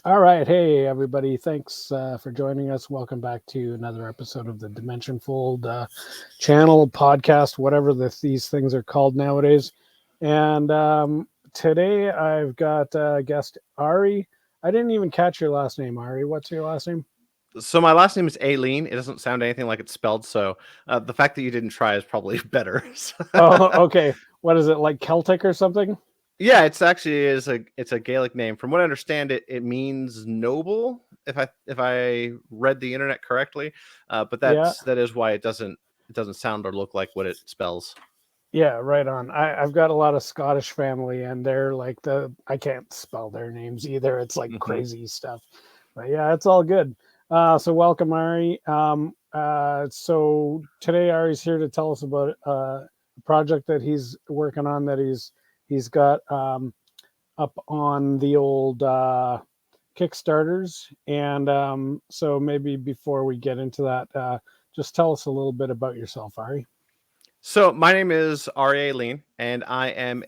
All right. Hey, everybody. Thanks for joining us. Welcome back to another episode of the Dimension Fold channel, podcast, whatever these things are called nowadays. And today I've got guest Ari. I didn't even catch your last name, Ari. What's your last name? So my last name is Ailin. It doesn't sound anything like it's spelled, so the fact that you didn't try is probably better. Oh, okay. What is it, like Celtic or something? Yeah, it's a Gaelic name. From what I understand, it means noble. If I read the internet correctly, but Yeah. that is why it doesn't sound or look like what it spells. Yeah, right on. I've got a lot of Scottish family, and they're like I can't spell their names either. It's like Hmm. crazy stuff. But yeah, it's all good. So welcome, Ari. So today Ari's here to tell us about a project that he's working on that he's got up on the old Kickstarters. And so maybe before we get into that, just tell us a little bit about yourself, Ari. So my name is Ari Ailin, and I am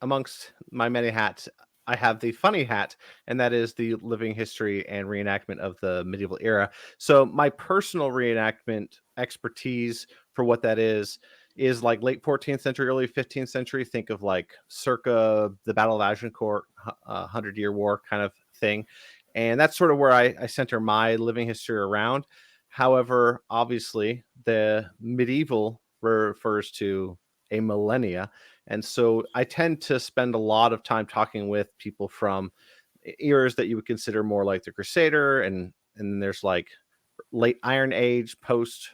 amongst my many hats. I have the funny hat, and that is the living history and reenactment of the medieval era. So my personal reenactment expertise for what that is like late 14th century, early 15th century. Think of like circa the Battle of Agincourt, 100-Year War kind of thing. And that's sort of where I center my living history around. However, obviously, the medieval refers to a millennia. And so I tend to spend a lot of time talking with people from eras that you would consider more like the Crusader, and then there's like late Iron Age, post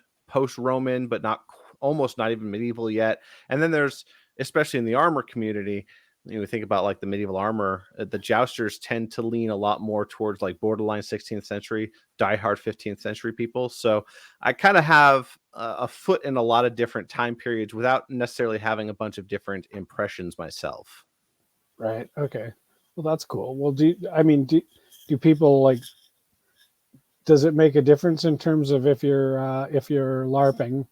Roman, but not almost not even medieval yet. And then there's, especially in the armor community, think about like the medieval armor, the jousters tend to lean a lot more towards like borderline 16th century, diehard 15th century people. So I kind of have a foot in a lot of different time periods without necessarily having a bunch of different impressions myself. Right. Okay. Well, that's cool. Well, do people like? Does it make a difference in terms of if you're LARPing?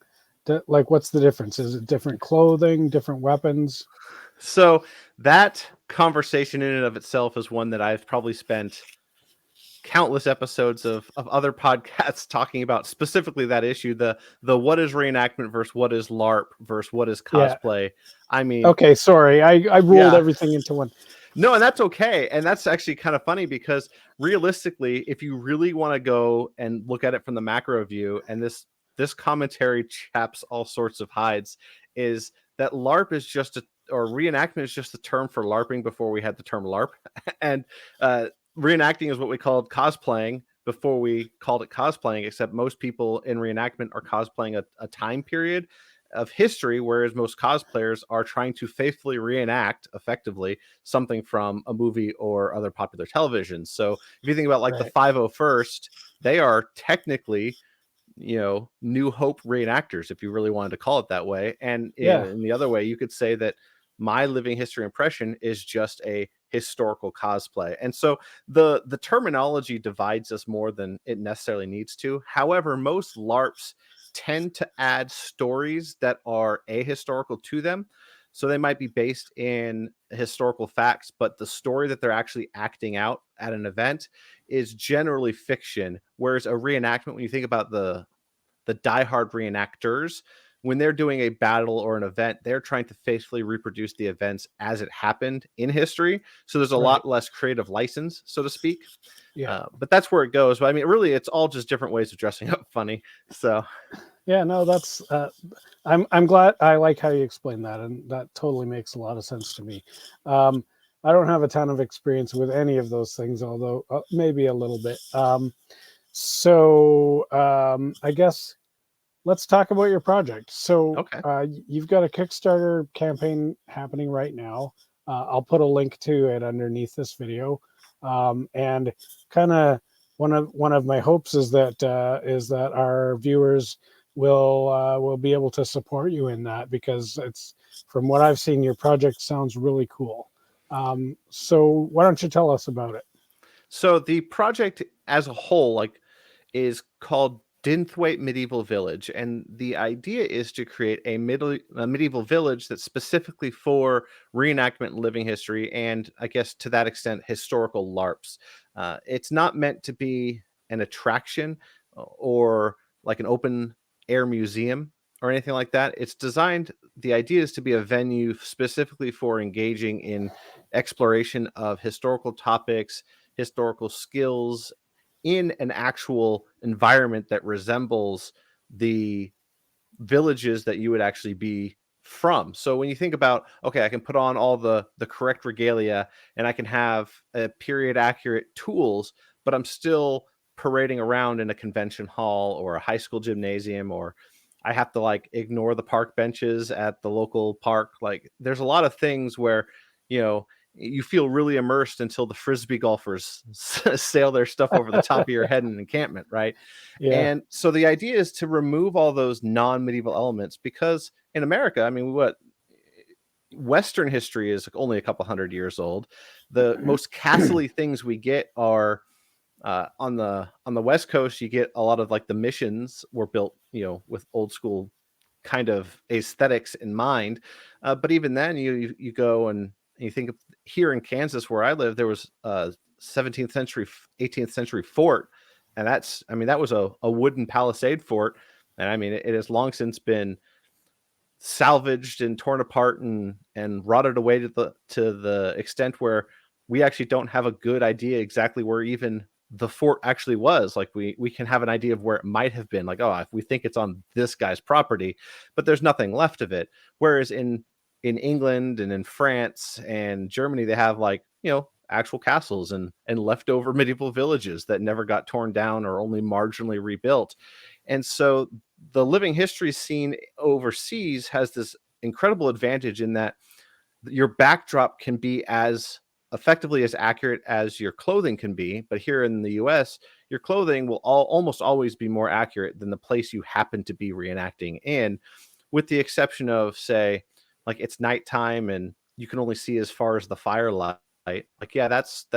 Like, what's the difference? Is it different clothing, different weapons? So that conversation in and of itself is one that I've probably spent countless episodes of other podcasts talking about specifically that issue, the what is reenactment versus what is LARP versus what is Yeah. cosplay. I mean, Okay. Sorry, I rolled yeah. everything into one. No, and that's okay. And that's actually kind of funny because realistically, if you really want to go and look at it from the macro view, and this commentary chaps all sorts of hides, is that LARP is just or reenactment is just the term for LARPing before we had the term LARP. And reenacting is what we called cosplaying before we called it cosplaying, except most people in reenactment are cosplaying a time period of history, whereas most cosplayers are trying to faithfully reenact effectively something from a movie or other popular television. So if you think about like the Right. 501st, they are technically, New Hope reenactors, if you really wanted to call it that way. And Yeah. in the other way, you could say that my living history impression is just a historical cosplay. And so the terminology divides us more than it necessarily needs to. However, most LARPs tend to add stories that are ahistorical to them. So they might be based in historical facts, but the story that they're actually acting out at an event is generally fiction. Whereas a reenactment, when you think about the diehard reenactors, when they're doing a battle or an event, they're trying to faithfully reproduce the events as it happened in history. So there's a Right. lot less creative license, so to speak. Yeah. But that's where it goes. But I mean, really, it's all just different ways of dressing up funny. So Yeah. No, that's. I'm glad. I like how you explain that, and that totally makes a lot of sense to me. Um, I don't have a ton of experience with any of those things, although maybe a little bit. I guess let's talk about your project. So okay. you've got a Kickstarter campaign happening right now. I'll put a link to it underneath this video. And kind of one of my hopes is that our viewers will be able to support you in that, because it's, from what I've seen, your project sounds really cool. So why don't you tell us about it? So the project as a whole, like, is called Dinthwaite Medieval Village, and the idea is to create a medieval village that's specifically for reenactment and living history, and I guess to that extent, historical LARPs. It's not meant to be an attraction or like an open air museum or anything like that. It's designed, the idea is to be a venue specifically for engaging in exploration of historical topics, historical skills in an actual environment that resembles the villages that you would actually be from. So when you think about, okay, I can put on all the correct regalia and I can have period accurate tools, but I'm still parading around in a convention hall or a high school gymnasium, or I have to like ignore the park benches at the local park. Like there's a lot of things where, you know, you feel really immersed until the frisbee golfers sail their stuff over the top of your head in an encampment, right? Yeah. And so the idea is to remove all those non-medieval elements, because in America, I mean, what Western history is only a couple hundred years old. The most castle-y things we get are on the West Coast. You get a lot of like the missions were built, you know, with old school kind of aesthetics in mind. But even then, you go and you think of here in Kansas where I live, there was a 17th century, 18th century fort, and that's, I mean, that was a wooden palisade fort, and I mean it has long since been salvaged and torn apart and rotted away to the extent where we actually don't have a good idea exactly where even the fort actually was. Like we can have an idea of where it might have been, like, oh, if we think it's on this guy's property, but there's nothing left of it. Whereas in England and in France and Germany, they have, like, you know, actual castles and leftover medieval villages that never got torn down or only marginally rebuilt. And so the living history scene overseas has this incredible advantage in that your backdrop can be as effectively as accurate as your clothing can be. But here in the US, your clothing will almost always be more accurate than the place you happen to be reenacting in, with the exception of, say, like it's nighttime and you can only see as far as the firelight. Like, yeah, that's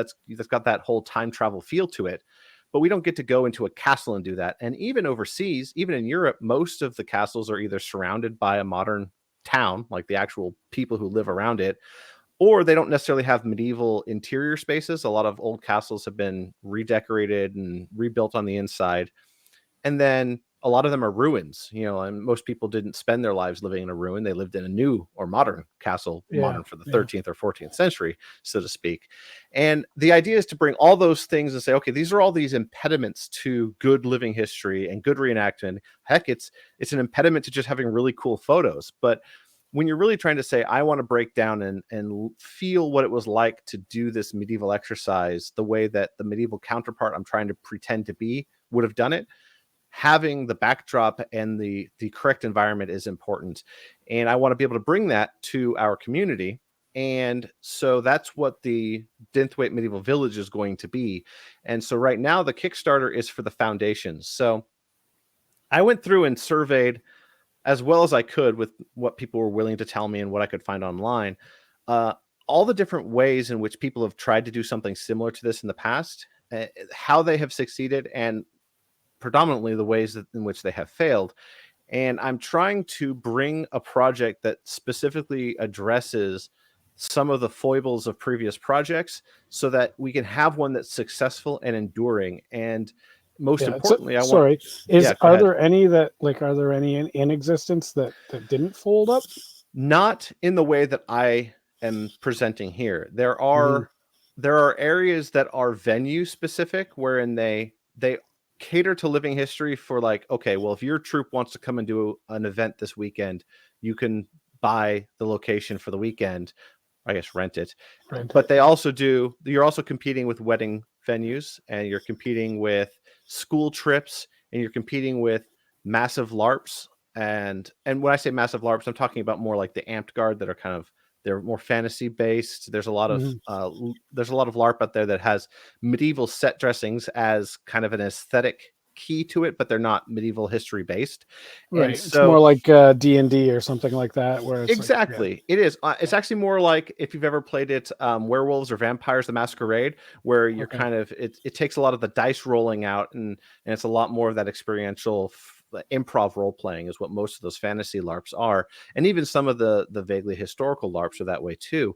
got that whole time travel feel to it. But we don't get to go into a castle and do that. And even overseas, even in Europe, most of the castles are either surrounded by a modern town, like the actual people who live around it, or they don't necessarily have medieval interior spaces. A lot of old castles have been redecorated and rebuilt on the inside. And then a lot of them are ruins, you know, and most people didn't spend their lives living in a ruin. They lived in a new or modern castle, Yeah. modern for the Yeah. 13th or 14th century, so to speak. And the idea is to bring all those things and say, okay, these are all these impediments to good living history and good reenactment. Heck, it's an impediment to just having really cool photos. But when you're really trying to say, I want to break down and feel what it was like to do this medieval exercise the way that the medieval counterpart I'm trying to pretend to be would have done it, having the backdrop and the correct environment is important. And I want to be able to bring that to our community. And so that's what the Dinthwaite Medieval Village is going to be. And so right now the Kickstarter is for the foundations. So I went through and surveyed as well as I could with what people were willing to tell me and what I could find online, uh, all the different ways in which people have tried to do something similar to this in the past, how they have succeeded, and predominantly the ways in which they have failed. And I'm trying to bring a project that specifically addresses some of the foibles of previous projects so that we can have one that's successful and enduring. And most Yeah. importantly, I want, Sorry. yeah, go Are ahead. there any that, like, are there any in existence that didn't fold up? Not in the way that I am presenting here. Mhm. There are areas that are venue specific, wherein they cater to living history for, like, okay, well, if your troupe wants to come and do an event this weekend, you can buy the location for the weekend, I guess rent it. Rent But it. they also do, you're also competing with wedding venues, and you're competing with school trips, and you're competing with massive LARPs. And when I say massive LARPs, I'm talking about more like the amped guard that are kind of, they're more fantasy based. There's a lot of Mhm. there's a lot of LARP out there that has medieval set dressings as kind of an aesthetic key to it, but they're not medieval history based. And Right. It's more so like D&D or something like that, where it's like, yeah, exactly. It is. It's actually more like if you've ever played it, Werewolves or Vampires the Masquerade, where you're okay, kind of it takes a lot of the dice rolling out, and it's a lot more of that experiential improv role playing is what most of those fantasy LARPs are, and even some of the vaguely historical LARPs are that way too.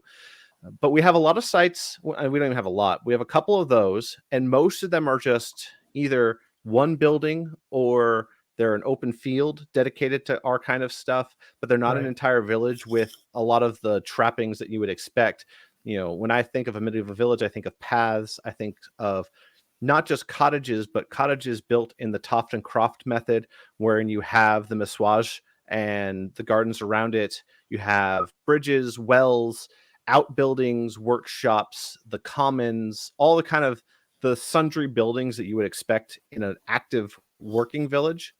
But we have a lot of sites. We don't even have a lot. We have a couple of those, and most of them are just either one building or they're an open field dedicated to our kind of stuff, but they're not an right, entire village with a lot of the trappings that you would expect. When I think of a medieval village, I think of paths. I think of not just cottages, but cottages built in the Toft and Croft method, wherein you have the miswage and the gardens around it. You have bridges, wells, outbuildings, workshops, the commons, all the kind of the sundry buildings that you would expect in an active working village.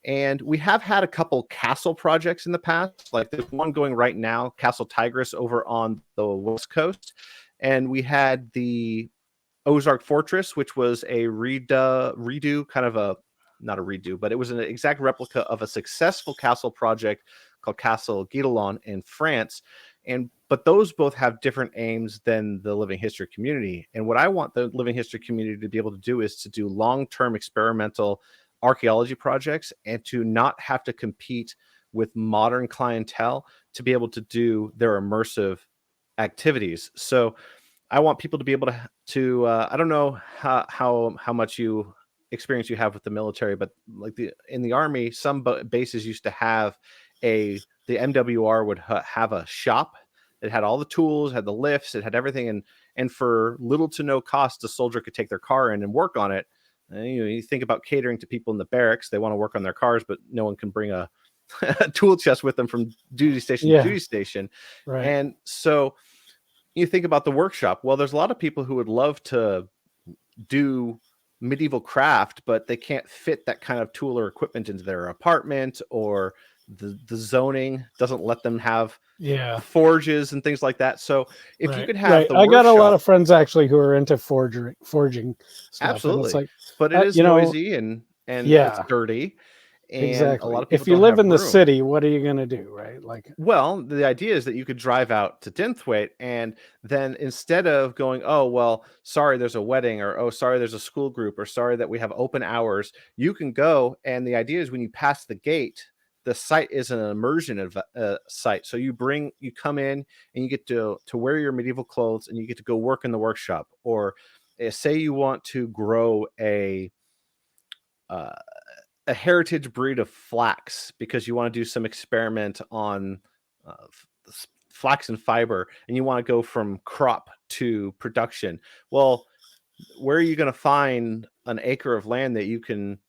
And we have had a couple castle projects in the past, like there's one going right now, Castle Tigris over on the West Coast. And we had the Ozark Fortress, which was a redo, kind of a not a redo, but it was an exact replica of a successful castle project called Castle Guidelon in France. But those both have different aims than the living history community. And what I want the living history community to be able to do is to do long-term experimental archaeology projects and to not have to compete with modern clientele to be able to do their immersive activities. So I want people to be able to I don't know how much you experience you have with the military, but like in the army, some bases used to have the MWR would have a shop. It had all the tools, had the lifts, it had everything, and for little to no cost, a soldier could take their car in and work on it. And, you think about catering to people in the barracks; they want to work on their cars, but no one can bring a, a tool chest with them from duty station to yeah, duty station, right, and so you think about the workshop. Well, there's a lot of people who would love to do medieval craft, but they can't fit that kind of tool or equipment into their apartment, or the zoning doesn't let them have yeah, forges and things like that. So if you right, could have right. the I got a lot workshop, of friends actually who are into forging stuff, and it's absolutely, like, but it is you know, noisy and it's yeah, dirty, and a lot exactly. of people If you don't live have in the room. city, what are you gonna do, right? Like, Well, the idea is that you could drive out to Dinthwaite, and then instead of going, oh, well, sorry, there's a wedding, or oh, sorry, there's a school group, or sorry that we have open hours, you can go. And the idea is when you pass the gate, the site is an immersion of site. So you come in and you get to wear your medieval clothes and you get to go work in the workshop. Or say you want to grow uh, a heritage breed of flax because you want to do some experiment on flax and fiber, and you want to go from crop to production. Well, where are you going to find an acre of land that you can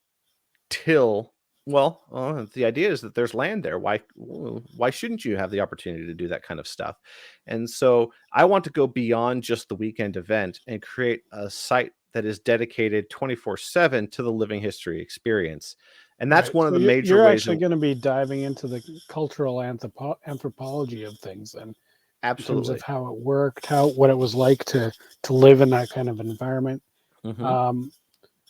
till? Well, the idea is that there's land there. Why shouldn't you have the opportunity to do that kind of stuff? And so I want to go beyond just the weekend event and create a site that is dedicated 24/7 to the living history experience. And that's right. one of So the major you're ways actually in. going to be diving into the cultural anthropology of things, and in terms of Absolutely. how it worked, what it was like to live in that kind of environment. Hmm. Um,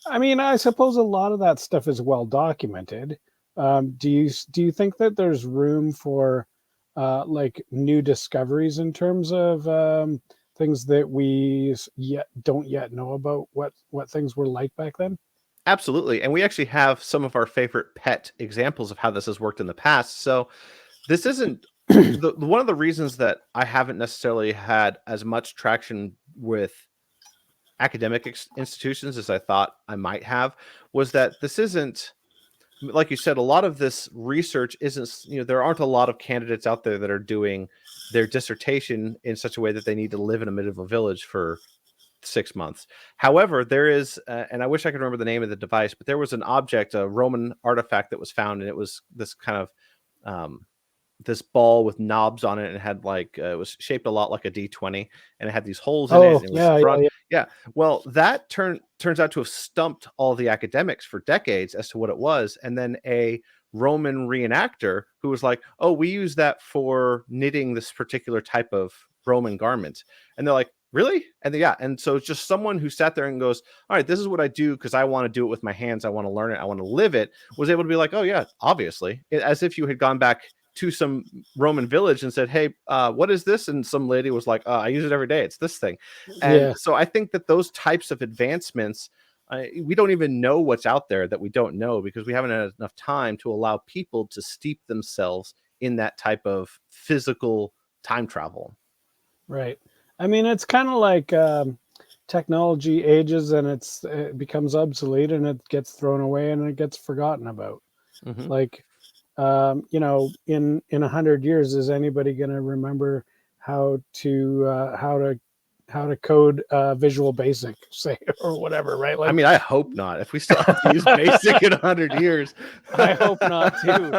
I mean, I suppose a lot of that stuff is well documented. Do you think that there's room for like new discoveries in terms of things that we yet don't yet know about what things were like back then? Absolutely. And we actually have some of our favorite pet examples of how this has worked in the past. So this isn't one of the reasons that I haven't necessarily had as much traction with academic institutions as I thought I might have was that this isn't, like you said, a lot of this research isn't, there aren't a lot of candidates out there that are doing their dissertation in such a way that they need to live in a medieval village for 6 months. However, there is, and I wish I could remember the name of the device, but there was an object, a Roman artifact that was found, and it was this kind of um, this ball with knobs on it, and it had like it was shaped a lot like a D20, and it had these holes in it, Oh and it was yeah, yeah, front. yeah. Yeah, well, that turns out to have stumped all the academics for decades as to what it was, and then a Roman reenactor who was like, "Oh, we use that for knitting this particular type of Roman garment," and they're like, Really? And yeah, and so just someone who sat there and goes, all right, this is what I do because I want to do it with my hands. I want to learn it. I want to live it. Was able to be like, oh yeah, obviously, as if you had gone back to some Roman village and said, hey, what is this? And some lady was like, I use it every day. It's this thing. And Yeah, so I think that those types of advancements, we don't even know what's out there that we don't know because we haven't had enough time to allow people to steep themselves in that type of physical time travel. right. I mean, it's kind of like technology ages and it becomes obsolete and it gets thrown away and it gets forgotten about. Mm-hmm. Like, in 100 years, is anybody going to remember how to code Visual Basic, say, or whatever, right? I Like, mean, I hope not. If we still have to use basic in 100 years, I hope not too.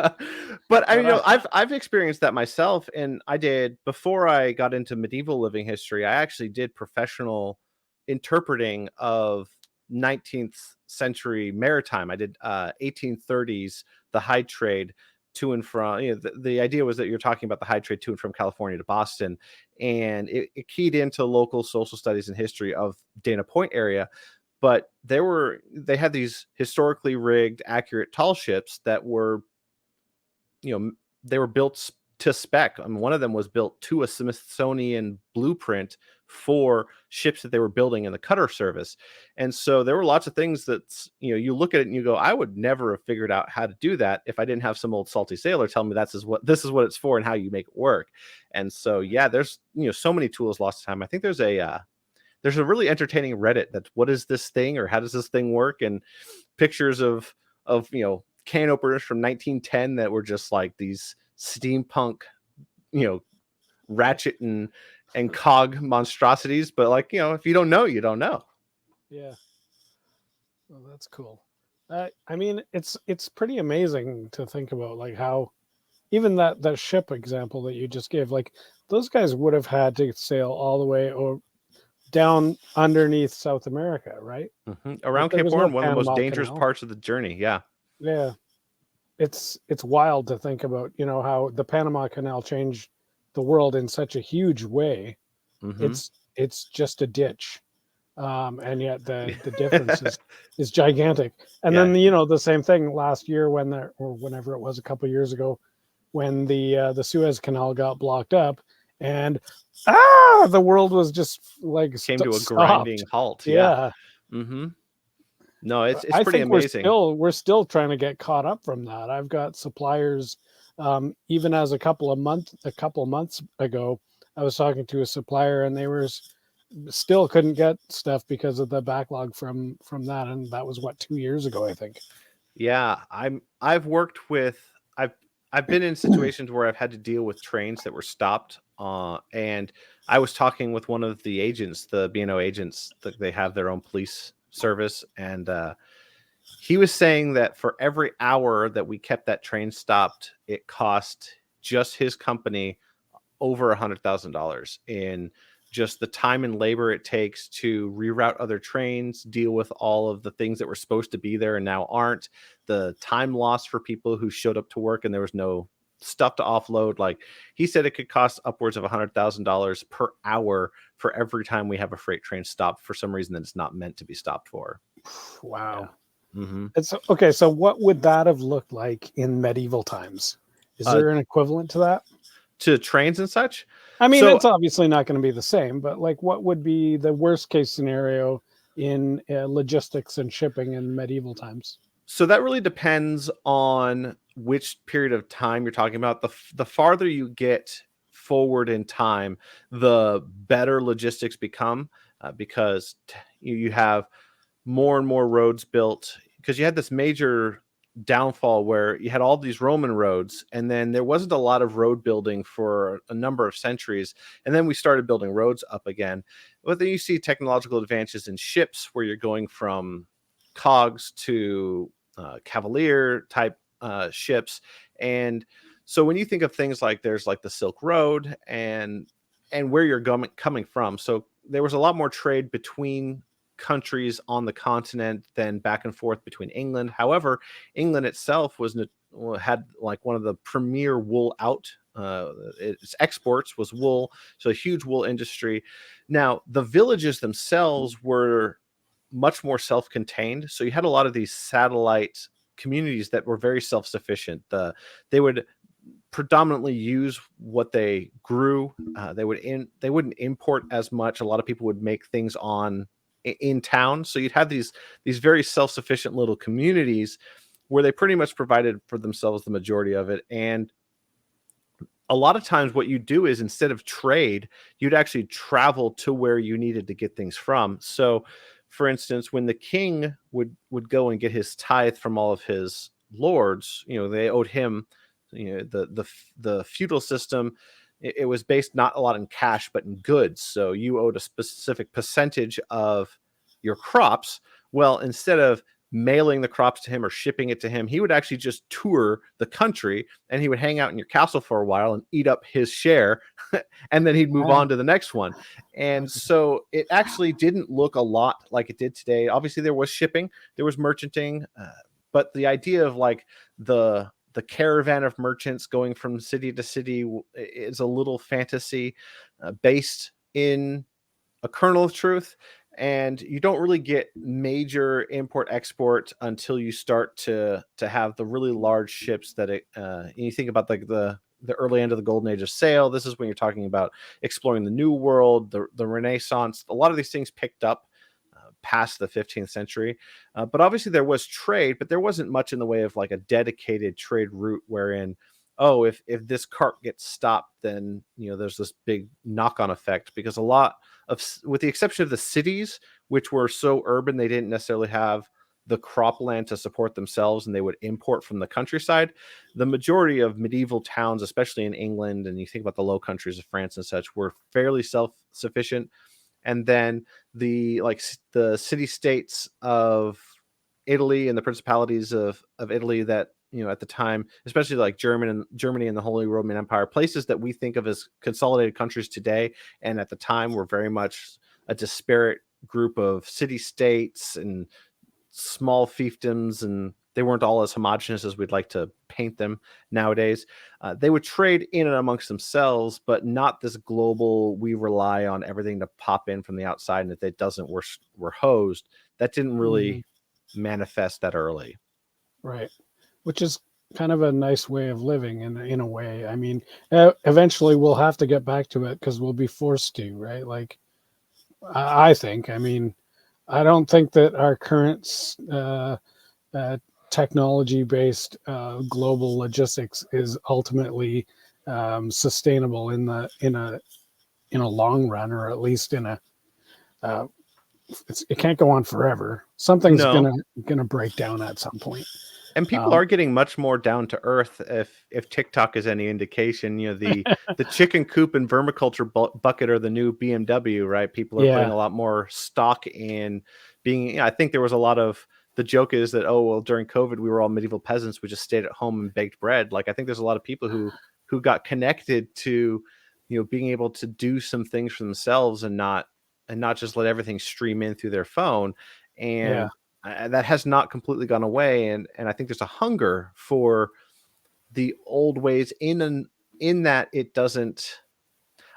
but I But mean, I've experienced that myself, and I did before I got into medieval living history. I actually did professional interpreting of 19th century maritime. I did 1830s, the high trade to and from. The idea was that you're talking about the high trade to and from California to Boston, and it keyed into local social studies and history of Dana Point area, but they had these historically rigged accurate tall ships that were, they were built to spec. I mean, one of them was built to a Smithsonian blueprint for ships that they were building in the cutter service. And so there were lots of things that, you look at it and you go, I would never have figured out how to do that if I didn't have some old salty sailor tell me this is what it's for and how you make it work. And so yeah, there's, so many tools lost to time. I think there's a really entertaining Reddit that's what is this thing or how does this thing work, and pictures of can openers from 1910 that were just like these steampunk, you know ratchet and cog monstrosities. But like, if you don't know, you don't know. yeah, well, that's cool. I mean, it's pretty amazing to think about, like how even that ship example that you just gave, like those guys would have had to sail all the way or down underneath South America, right? Like Around there Cape was no Horn, one of the most Panama dangerous Canal. parts of the journey. Yeah. Yeah, it's wild to think about, how the Panama Canal changed the world in such a huge way. hmm It's just a ditch, and yet the difference is gigantic. And yeah. then the same thing last year when there or whenever it was a couple of years ago when the Suez Canal got blocked up and the world was just like Came to a stopped. grinding halt. Yeah. Yeah, hmm no, it's I pretty think we're amazing. still trying to get caught up from that. I've got suppliers, even as a couple months ago, I was talking to a supplier and they were still couldn't get stuff because of the backlog from that, and that was what, 2 years ago, I think. Yeah, I've worked with I've I've been in situations where I've had to deal with trains that were stopped. And I was talking with one of the agents, the B&O agents, that they have their own police service, and he was saying that for every hour that we kept that train stopped, it cost just his company over $100,000 in just the time and labor it takes to reroute other trains, deal with all of the things that were supposed to be there and now aren't, the time lost for people who showed up to work and there was no stuff to offload. Like he said, it could cost upwards of $100,000 per hour for every time we have a freight train stopped for some reason that it's not meant to be stopped for. Yeah. Wow. hmm It's okay. So what would that have looked like in medieval times? Is Uh, there an equivalent to that? to trains and such. I mean, So it's obviously not going to be the same, but like, what would be the worst case scenario in logistics and shipping in medieval times? So that really depends on which period of time you're talking about. The farther you get forward in time, the better logistics become, because you have more and more roads built, because you had this major downfall where you had all these Roman roads and then there wasn't a lot of road building for a number of centuries, and then we started building roads up again. But then you see technological advances in ships where you're going from cogs to cavalier type ships. And so when you think of things like there's like the Silk Road and where you're coming from, so there was a lot more trade between countries on the continent than back and forth between England. However, England itself had like one of the premier wool out its exports was wool, so a huge wool industry. Now, the villages themselves were much more self-contained, so you had a lot of these satellite communities that were very self-sufficient. They would predominantly use what they grew. They wouldn't import as much. A lot of people would make things in town, so you'd have these very self-sufficient little communities where they pretty much provided for themselves the majority of it. And a lot of times what you do is, instead of trade, you'd actually travel to where you needed to get things from. So for instance, when the king would go and get his tithe from all of his lords, they owed him, the feudal system, it was based not a lot in cash but in goods. So you owed a specific percentage of your crops. Well, instead of mailing the crops to him or shipping it to him, he would actually just tour the country, and he would hang out in your castle for a while and eat up his share and then he'd move Yeah. on to the next one. And so it actually didn't look a lot like it did today. Obviously there was shipping, there was merchanting, but the idea of like the caravan of merchants going from city to city is a little fantasy, based in a kernel of truth. And you don't really get major import export until you start to have the really large ships that you think about, like the early end of the golden age of sail. This is when you're talking about exploring the new world, the Renaissance. A lot of these things picked up past the 15th century. But obviously there was trade, but there wasn't much in the way of like a dedicated trade route wherein, oh, if this cart gets stopped, then there's this big knock-on effect. Because a lot of, with the exception of the cities, which were so urban, they didn't necessarily have the cropland to support themselves, and they would import from the countryside. The majority of medieval towns, especially in England, and you think about the Low Countries of France and such, were fairly self-sufficient. And then the city states of Italy and the principalities of Italy that, at the time, especially like Germany and the Holy Roman Empire, places that we think of as consolidated countries today, and at the time were very much a disparate group of city states and small fiefdoms, and they weren't all as homogenous as we'd like to paint them nowadays. They would trade in and amongst themselves, but not this global, we rely on everything to pop in from the outside, and if it doesn't, we're hosed. That didn't really manifest that early. Right. Which is kind of a nice way of living in a way. I mean, eventually we'll have to get back to it because we'll be forced to, right? Like, I think, I mean, I don't think that our current technology-based global logistics is ultimately sustainable in a long run, or at least in a uh, it can't go on forever. Something's No. gonna break down at some point. And people are getting much more down to earth. If TikTok is any indication, the chicken coop and vermiculture bucket are the new BMW, right? People are putting Yeah, a lot more stock in being. I think there was a lot of, the joke is that, oh well, during COVID we were all medieval peasants, we just stayed at home and baked bread. Like, I think there's a lot of people who got connected to being able to do some things for themselves, and not just let everything stream in through their phone. yeah, And that has not completely gone away, and I think there's a hunger for the old ways, in that it doesn't.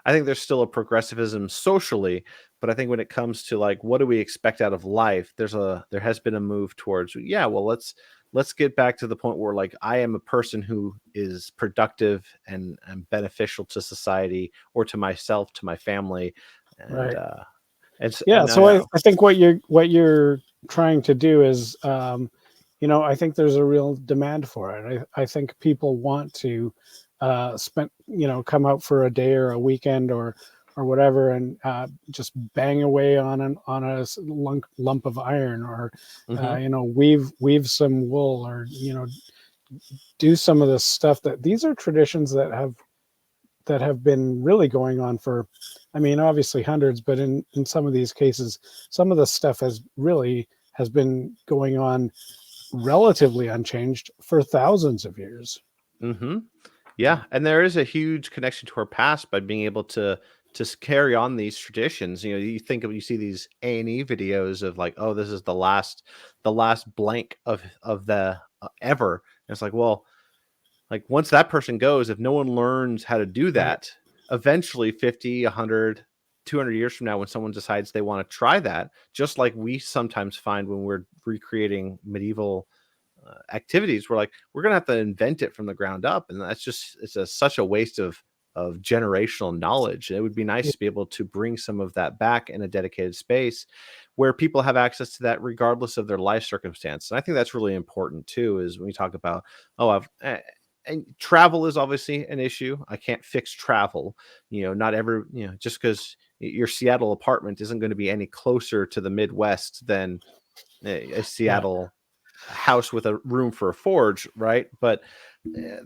I think there's still a progressivism socially, but I think when it comes to like, what do we expect out of life, there has been a move towards, yeah, well, let's get back to the point where, like, I am a person who is productive and beneficial to society, or to myself, to my family. and right. uh and Yeah, and so I think what you're trying to do is, I think there's a real demand for it. I think people want to spend, come out for a day or a weekend or whatever, and just bang away on a lump of iron, or Mhm. weave some wool, or do some of this stuff. That these are traditions that have been really going on for, I mean, obviously hundreds, but in some of these cases, some of the stuff has been going on relatively unchanged for thousands of years. Mm-hmm. Yeah, and there is a huge connection to our past by being able to carry on these traditions. You see these A&E videos of like, oh, this is the last blank of the ever. And it's like, well, Like once that person goes, if no one learns how to do Right. that, eventually 50, 100, 200 years from now, when someone decides they want to try that, just like we sometimes find when we're recreating medieval activities, we're like, we're gonna have to invent it from the ground up, and that's just such a waste of generational knowledge. It would be nice Yeah. to be able to bring some of that back in a dedicated space where people have access to that regardless of their life circumstance. And I think that's really important too, is when we talk about, oh, and travel is obviously an issue. I can't fix travel. Not every, just because your Seattle apartment isn't going to be any closer to the Midwest than a Yeah. Seattle house with a room for a forge, right? But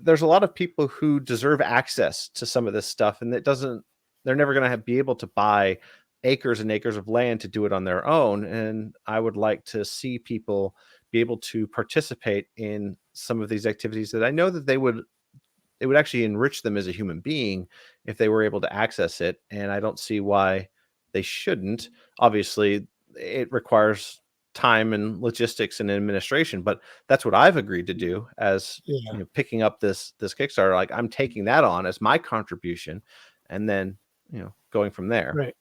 there's a lot of people who deserve access to some of this stuff, and they're never going to be able to buy acres and acres of land to do it on their own. And I would like to see people be able to participate in some of these activities that I know that it would actually enrich them as a human being if they were able to access it. And I don't see why they shouldn't. Obviously, it requires time and logistics and administration, but that's what I've agreed to do as Yeah. picking up this Kickstarter. Like I'm taking that on as my contribution, and then going from there. Right.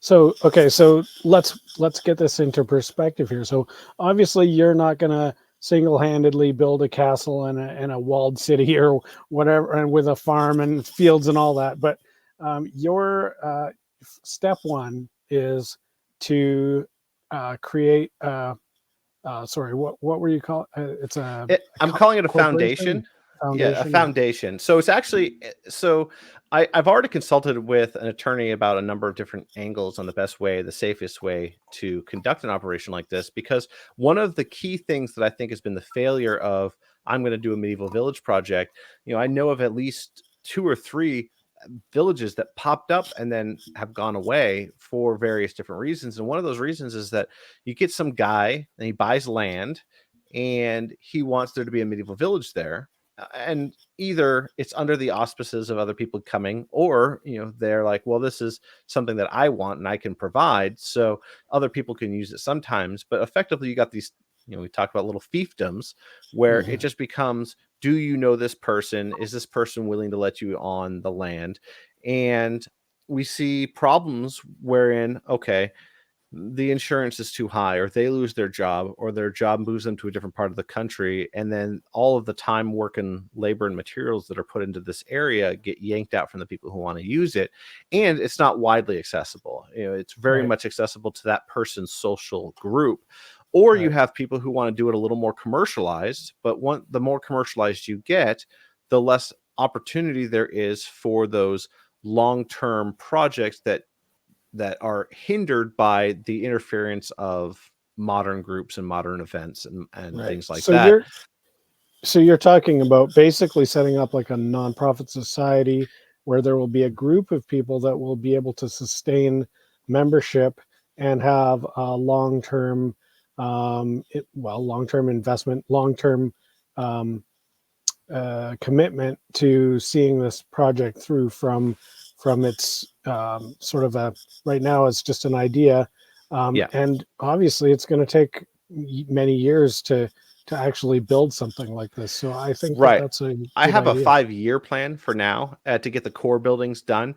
So, okay, so let's get this into perspective here. So, obviously, you're not going to single-handedly build a castle and a walled city or whatever, and with a farm and fields and all that. But your step one is to create. Sorry, what were you call? It's I'm calling it a corporation foundation. Yeah, a foundation. Yeah. foundation. So it's actually so I've already consulted with an attorney about a number of different angles on the best way, the safest way to conduct an operation like this. Because one of the key things that I think has been the failure of I'm going to do a medieval village project. I know of at least two or three villages that popped up and then have gone away for various different reasons. And one of those reasons is that you get some guy and he buys land and he wants there to be a medieval village there. And either it's under the auspices of other people coming, or they're like, well, this is something that I want and I can provide, so other people can use it sometimes. But effectively, you got these, we talk about little fiefdoms where it Mhm. just becomes, do you know this person? Is this person willing to let you on the land? And we see problems wherein, okay, the insurance is too high, or they lose their job, or their job moves them to a different part of the country, and then all of the time, work, and labor and materials that are put into this area get yanked out from the people who want to use it, and it's not widely accessible. It's very Right. much accessible to that person's social group. Or you Right. have people who want to do it a little more commercialized, but the more commercialized you get, the less opportunity there is for those long-term projects that are hindered by the interference of modern groups and modern events and Right. things like So that. you're talking about basically setting up like a nonprofit society where there will be a group of people that will be able to sustain membership and have a long-term, long-term investment, long-term um, commitment to seeing this project through from its sort of a right now it's just an idea, Yeah, and obviously it's going to take many years to actually build something like this. So I think that right. that's a I good have a idea. 5-year plan for now to get the core buildings done.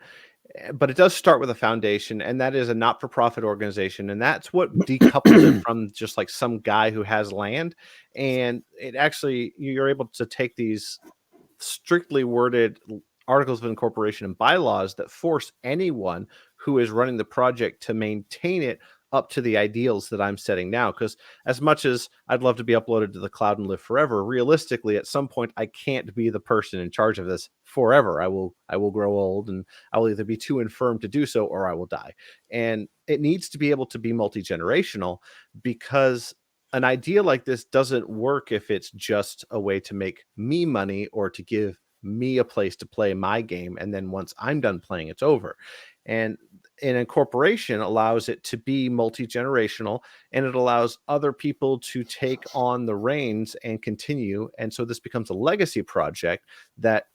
But it does start with a foundation, and that is a not-for-profit organization, and that's what decouples it from just like some guy who has land. And it actually, you're able to take these strictly worded articles of incorporation and bylaws that force anyone who is running the project to maintain it up to the ideals that I'm setting now. Because as much as I'd love to be uploaded to the cloud and live forever, realistically, at some point, I can't be the person in charge of this forever. I will grow old, and I will either be too infirm to do so, or I will die. And it needs to be able to be multi-generational, because an idea like this doesn't work if it's just a way to make me money or to give me a place to play my game, and then once I'm done playing, it's over. And an incorporation allows it to be multi-generational, and it allows other people to take on the reins and continue. And so this becomes a legacy project that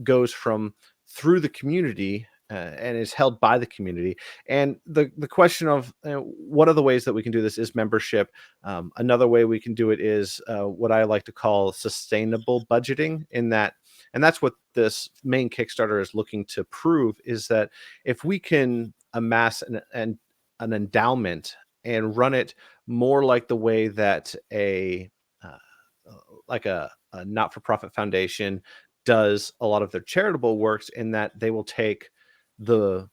goes from through the community, and is held by the community. And the question of what are the ways that we can do this is membership. Another way we can do it is what I like to call sustainable budgeting, in that And that's what this main Kickstarter is looking to prove, is that if we can amass an endowment and run it more like the way that uh, a not-for-profit foundation does a lot of their charitable works, in that they will take the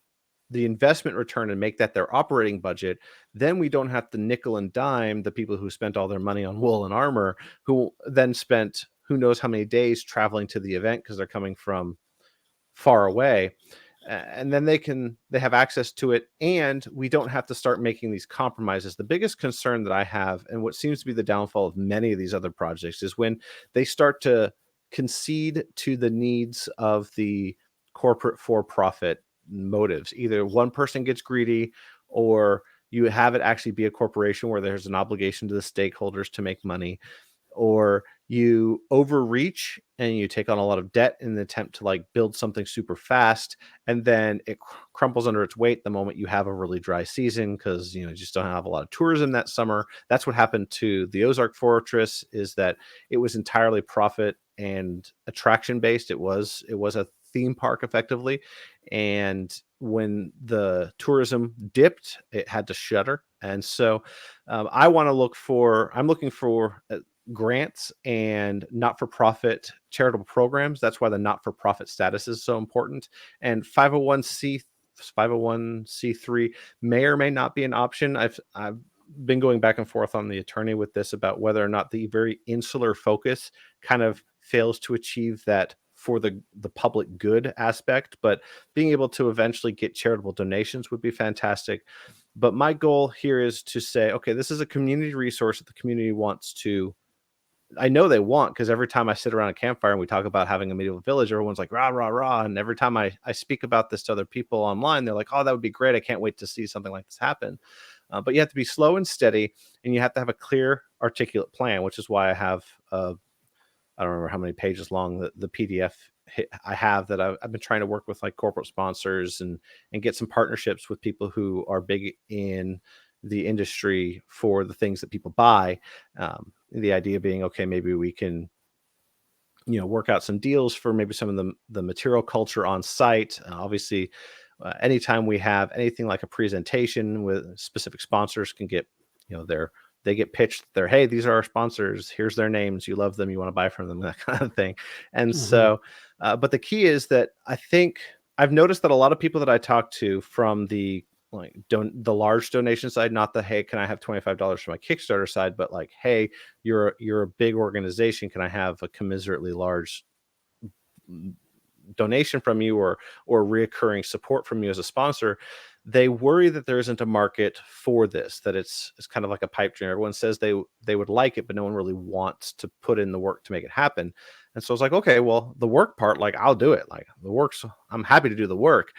investment return and make that their operating budget, then we don't have to nickel and dime the people who spent all their money on wool and armor, who then spent who knows how many days traveling to the event because they're coming from far away. And then they have access to it, and we don't have to start making these compromises. The biggest concern that I have, and what seems to be the downfall of many of these other projects, is when they start to concede to the needs of the corporate for-profit motives. Either one person gets greedy, or you have it actually be a corporation where there's an obligation to the stakeholders to make money, or you overreach and you take on a lot of debt in the attempt to like build something super fast, and then it crumples under its weight the moment you have a really dry season, because you just don't have a lot of tourism that summer. That's what happened to the Ozark Fortress, is that it was entirely profit and attraction based. It was a theme park effectively, and when the tourism dipped, it had to shutter. And so I'm looking for grants and not-for-profit charitable programs. That's why the not-for-profit status is so important. And 501c3 may or may not be an option. I've been going back and forth on the attorney with this about whether or not the very insular focus kind of fails to achieve that for the public good aspect. But being able to eventually get charitable donations would be fantastic. But my goal here is to say, okay, this is a community resource that the community wants to, I know they want, because every time I sit around a campfire and we talk about having a medieval village, everyone's like, rah, rah, rah. And every time I speak about this to other people online, they're like, oh, that would be great. I can't wait to see something like this happen. But you have to be slow and steady, and you have to have a clear, articulate plan, which is why I have, I don't remember how many pages long the PDF I have, that I've been trying to work with like corporate sponsors and get some partnerships with people who are big in the industry for the things that people buy. The idea being, okay, maybe we can work out some deals for maybe some of the material culture on site. Obviously, anytime we have anything like a presentation with specific sponsors, can get they get pitched their, hey, these are our sponsors, here's their names, you love them, you want to buy from them, that kind of thing. And so but the key is that I think I've noticed that a lot of people that I talk to from the the large donation side, not the, hey, can I have $25 for my Kickstarter side, but like, hey, you're a big organization, can I have a commiserately large donation from you, or reoccurring support from you as a sponsor. They worry that there isn't a market for this, that it's kind of like a pipe dream. Everyone says they would like it, but no one really wants to put in the work to make it happen. And so it's like, okay, well, the work part, like, I'll do it. Like, the work's, I'm happy to do the work.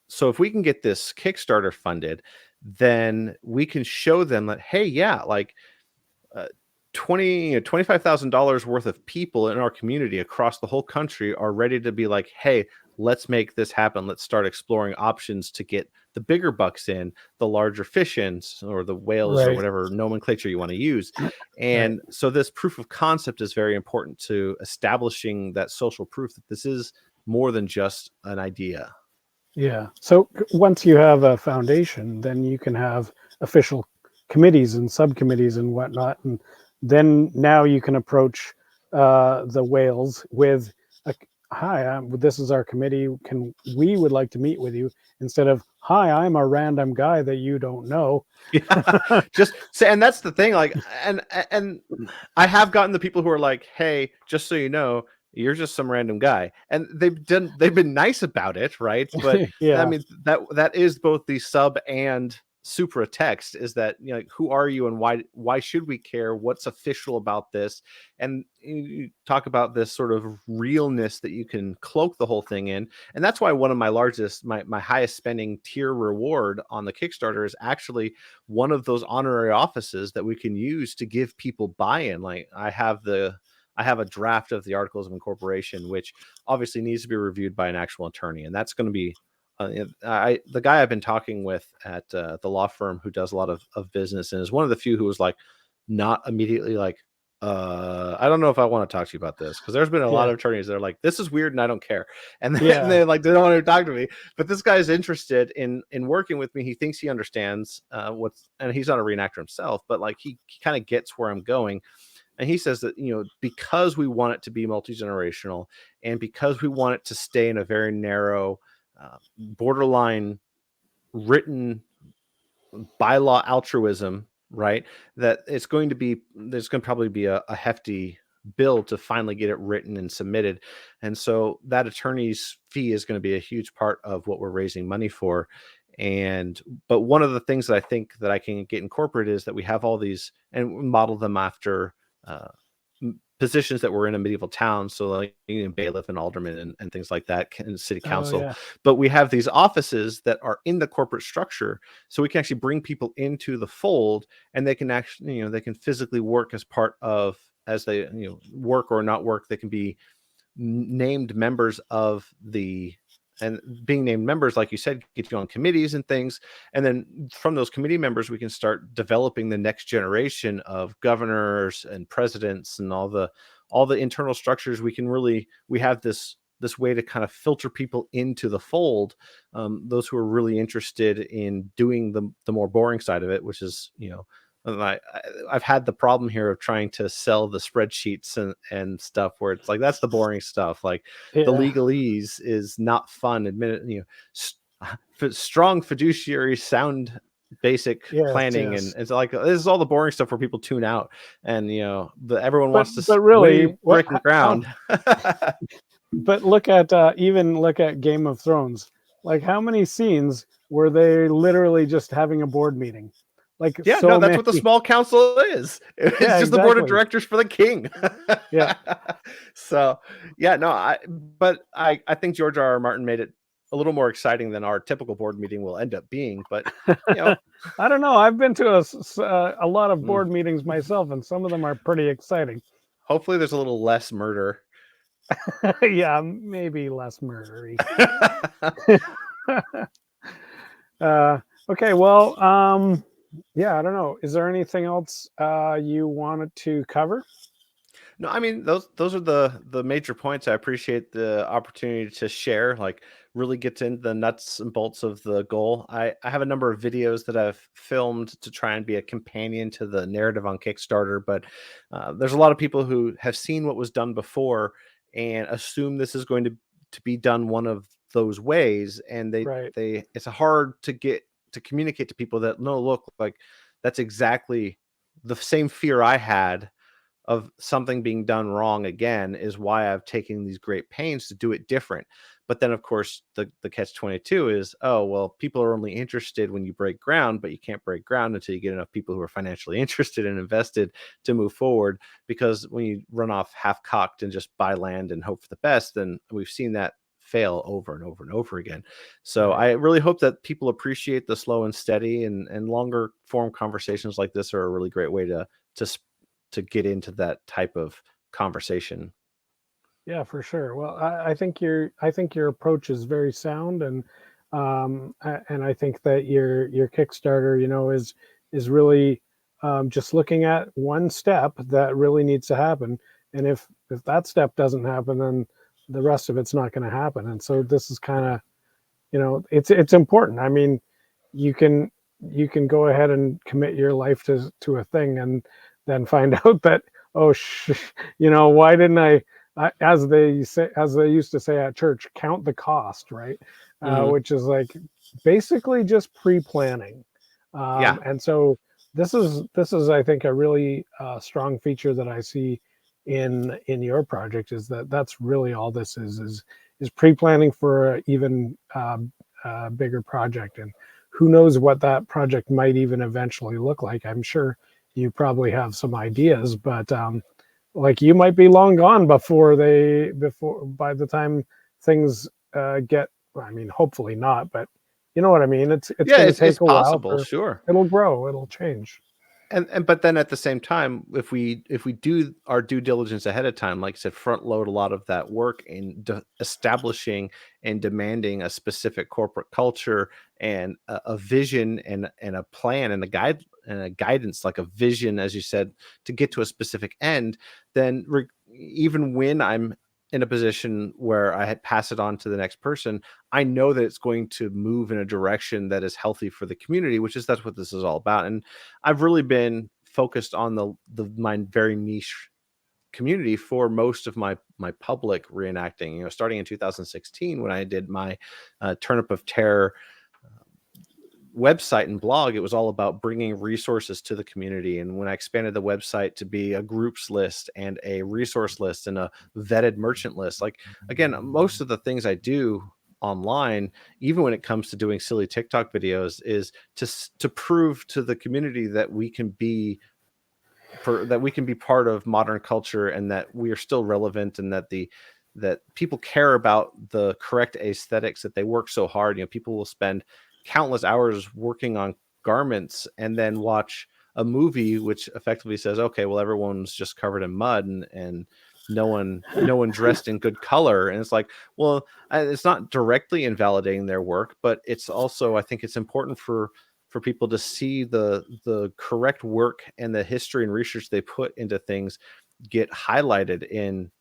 So if we can get this Kickstarter funded, then we can show them that, hey, yeah, like $25,000 worth of people in our community across the whole country are ready to be like, hey, let's make this happen. Let's start exploring options to get the bigger bucks in, the larger fish in, or the whales, or whatever nomenclature you want to use. And so this proof of concept is very important to establishing that social proof that this is more than just an idea. Yeah. So once you have a foundation, then you can have official committees and subcommittees and whatnot. And then now you can approach the whales with, hi, this is our committee. We would like to meet with you, instead of, hi, I'm a random guy that you don't know. Yeah, just say, and that's the thing. Like, and I have gotten the people who are like, hey, just so you know, you're just some random guy, and they've been nice about it, right? But Yeah. I mean, that is both the sub and supra text, is that, like, who are you, and why should we care? What's official about this? And you talk about this sort of realness that you can cloak the whole thing in. And that's why one of my my highest spending tier reward on the Kickstarter is actually one of those honorary offices that we can use to give people buy-in. Like, I have a draft of the Articles of Incorporation, which obviously needs to be reviewed by an actual attorney, and that's going to be the guy I've been talking with at the law firm who does a lot of business, and is one of the few who was like, not immediately like, I don't know if I want to talk to you about this, because there's been a lot Yeah. of attorneys that are like, this is weird and I don't care, and then Yeah. they like, they don't want to talk to me. But this guy's interested in working with me. He thinks he understands what's, and he's not a reenactor himself, but like he kind of gets where I'm going. And he says that, you know, because we want it to be multi-generational, and because we want it to stay in a very narrow borderline written bylaw altruism, right? That it's going to be, there's going to probably be a hefty bill to finally get it written and submitted. And so that attorney's fee is going to be a huge part of what we're raising money for. And but one of the things that I think that I can get incorporated is that we have all these and model them after uh, positions that were in a medieval town, so like, you know, bailiff and alderman and things like that, and city Oh council. yeah. But we have these offices that are in the corporate structure, so we can actually bring people into the fold, and they can actually, you know, they can physically work as part of, as they, you know, work or not work, they can be named members of the, and being named members, like you said, get you on committees and things. And then from those committee members, we can start developing the next generation of governors and presidents and all the internal structures. We can really, we have this way to kind of filter people into the fold, those who are really interested in doing the more boring side of it, which is, you know, I've had the problem here of trying to sell the spreadsheets and stuff, where it's like, that's the boring stuff. Like the Yeah. legalese is not fun. You know, strong fiduciary, sound basic Yes. planning, and Yes. it's like, this is all the boring stuff where people tune out, and you know, everyone wants to But lay really, what? brick and How? ground. But look at even look at Game of Thrones. Like how many scenes were they literally just having a board meeting? Like Yeah, no, so that's many. what the small council is. It's Yeah, just the board of exactly. directors for the king. Yeah. So, yeah, no, I think George R. R. Martin made it a little more exciting than our typical board meeting will end up being. But you know, I don't know. I've been to a lot of mm, board meetings myself, and some of them are pretty exciting. hopefully there's a little less murder. Yeah, maybe less murdery. Okay, well, yeah, I don't know. Is there anything else you wanted to cover? No, I mean, those are the major points. I appreciate the opportunity to share, like really get into the nuts and bolts of the goal. I have a number of videos that I've filmed to try and be a companion to the narrative on Kickstarter, but there's a lot of people who have seen what was done before and assume this is going to be done one of those ways, and Right. they it's hard to get to communicate to people that, no, look, like that's exactly the same fear I had of something being done wrong again is why I've taken these great pains to do it different. But then, of course, the catch 22 is, oh, well, people are only interested when you break ground, but you can't break ground until you get enough people who are financially interested and invested to move forward. Because when you run off half cocked and just buy land and hope for the best, then we've seen that fail over and over and over again. So Right. I really hope that people appreciate the slow and steady, and longer form conversations like this are a really great way to get into that type of conversation. Yeah, for sure. Well, I think your approach is very sound, and and I think that your Kickstarter, you know, is really just looking at one step that really needs to happen, and if that step doesn't happen, then the rest of it's not going to happen. And so this is kind of, you know, it's important. I mean, you can you can go ahead and commit your life to a thing, and then find out that, oh you know, why didn't as they say, as they used to say at church, count the cost, right? Mhm. Which is like basically just pre-planning. Yeah. And so this is I think a really strong feature that I see in your project, is that that's really all this is pre-planning for a even bigger project. And who knows what that project might even eventually look like. I'm sure you probably have some ideas, but like you might be long gone before by the time things get, I mean, hopefully not, but you know what I mean. It's Yeah, going to it's take a while possible, for, sure. it'll grow, it'll change. and but then at the same time, if we do our due diligence ahead of time, like I said, front load a lot of that work in establishing and demanding a specific corporate culture and a vision and a plan and a guide and a guidance, like a vision, as you said, to get to a specific end, then even when I'm in a position where I pass it on to the next person, I know that it's going to move in a direction that is healthy for the community, which is that's what this is all about. And I've really been focused on my very niche community for most of my public reenacting. Starting in 2016 when I did my Turnip of Terror website and blog, it was all about bringing resources to the community. And when I expanded the website to be a groups list and a resource list and a vetted merchant list, like again, most of the things I do online, even when it comes to doing silly TikTok videos, is to prove to the community that we can be part of modern culture and that we are still relevant, and that people care about the correct aesthetics, that they work so hard. People will spend countless hours working on garments and then watch a movie which effectively says, okay, well, everyone's just covered in mud and no one dressed in good color. And it's like, well, it's not directly invalidating their work, but it's also, I think it's important for people to see the correct work and the history and research they put into things get highlighted in,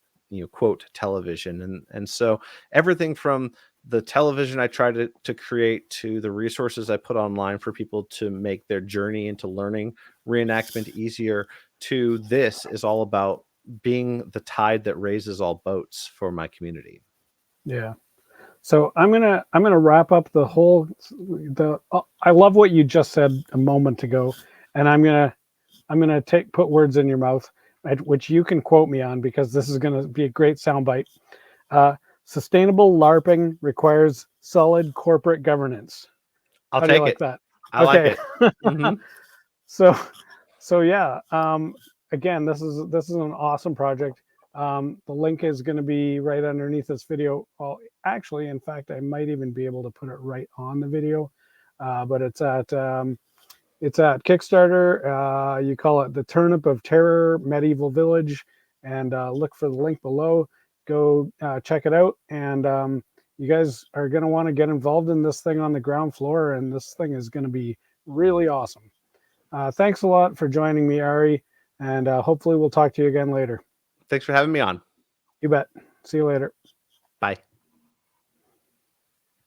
quote, television. And so everything from the television I try to create to the resources I put online for people to make their journey into learning reenactment easier, to this is all about being the tide that raises all boats for my community. Yeah. So I'm gonna wrap up I love what you just said a moment ago, and I'm gonna put words in your mouth, which you can quote me on, because this is gonna be a great soundbite. Sustainable LARPing requires solid corporate governance. I'll How do you take like it. that? I like it. Mm-hmm. So yeah. Again, this is an awesome project. The link is going to be right underneath this video. Well, actually, in fact, I might even be able to put it right on the video. But it's at Kickstarter. You call it the Turnip of Terror Medieval Village, and look for the link below. Go check it out, and you guys are going to want to get involved in this thing on the ground floor, and this thing is going to be really awesome. Thanks a lot for joining me, Ari, and hopefully we'll talk to you again later. Thanks for having me on. You bet. See you later.